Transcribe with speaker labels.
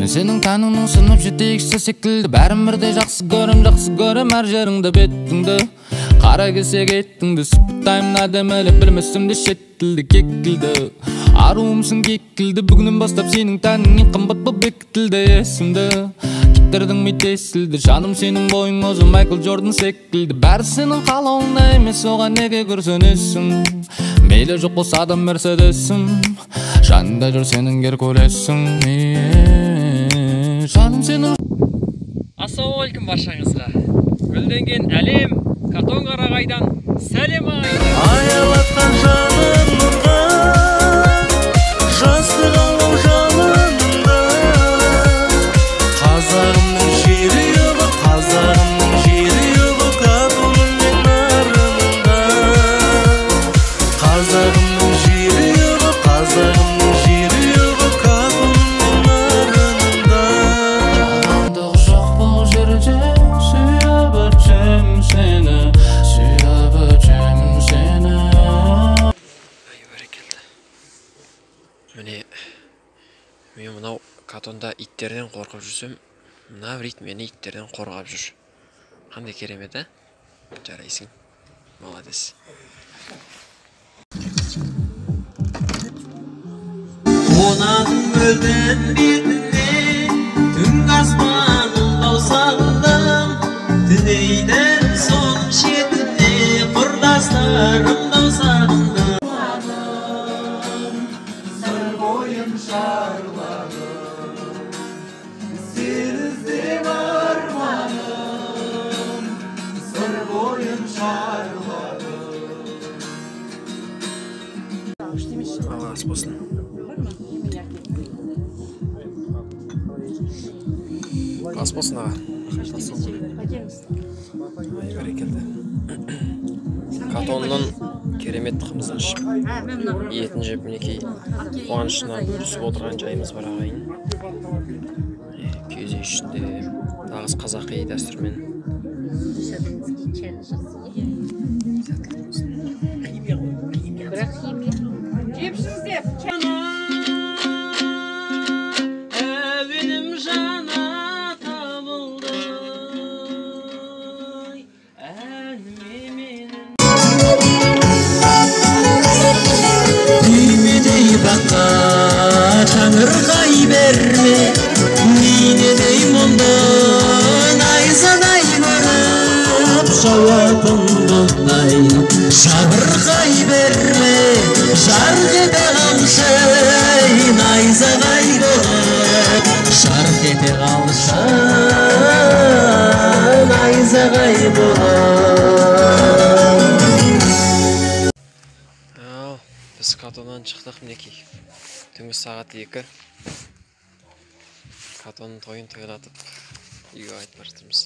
Speaker 1: Мен сенің тәніңнің сынып жетекшісі секілді, бәрін бірдей жақсы көрем әр жеріңді бетіңді. Қара кесе кеттіңді, сыпыттаймын әдемілі, білмесімде шет тілді кекілді. Аруымсың кекілді, бүгіннен бастап сенің тәнің ең қымбат бұл бекітілді есімді. Кеттердің ми тесілді, жаным сенің бойың өзі Майкл Джордан секілді. Бәрі сенің қалауыңда емес, оған неге көрсінесің? Мейлі жоқ болса да мерседесім, жанында жүр сенің Геркулесің. Жаным сенің.
Speaker 2: Ассалаумағалейкум баршаңызға. Гүлденген әлем, Катон Қарағайдан сәлем ағайын.
Speaker 3: Аялатқан жаным нұрға, жастық алған жанымда. Қазағымның жері ұлы, қазағымның жері ұлы, Катонның нарынында. Қазағымның жері ұлы, қазағымның жері ұлы, Катонның нарынында.
Speaker 1: Андық жоқ бұл жерде, сүйіп өтем сені, сүйіп өтем сені.
Speaker 2: Ай, бәрекелді. Міне, мен мынау Катонда иттерден қорқып жүрсем, мына бір ит мені иттерден қорғап жүр. Қандай керемет, ә? Жарайсың. Молодец.
Speaker 3: Қонадым мөлдір бетіне, түнгі аспанымда сағындым. Түнейдің соның шетіне, құрдастарымда сағындым. Сыр бойын шарладым, сен іздеп арманым. Сыр бойын шарладым.
Speaker 2: Алғас болсын. Ас болсын аға. Ай, бәрекелді. Катонның керемет қымызын ішіп, етін жеп мінекей қуанышына бөлісіп отырған жайымыз бар ағайын. Киіз үй ішінде нағыз қазақи дәстүрмен.
Speaker 3: Әуенім жана табылды, әніме менің. Түймедей баққа таңырқай берме, мейнедей мұңды найзадай көріп, жауабыңдай жабырқай берме, жарқ ете қалшы найзадай көріп, жарқ ете қалшы найзадай болып.
Speaker 2: Ал, біз Катоннан шықтық мінекей. Түнгі сағат 2. Катонның тойын тойлатып, үйге қайтып бара жатырмыз.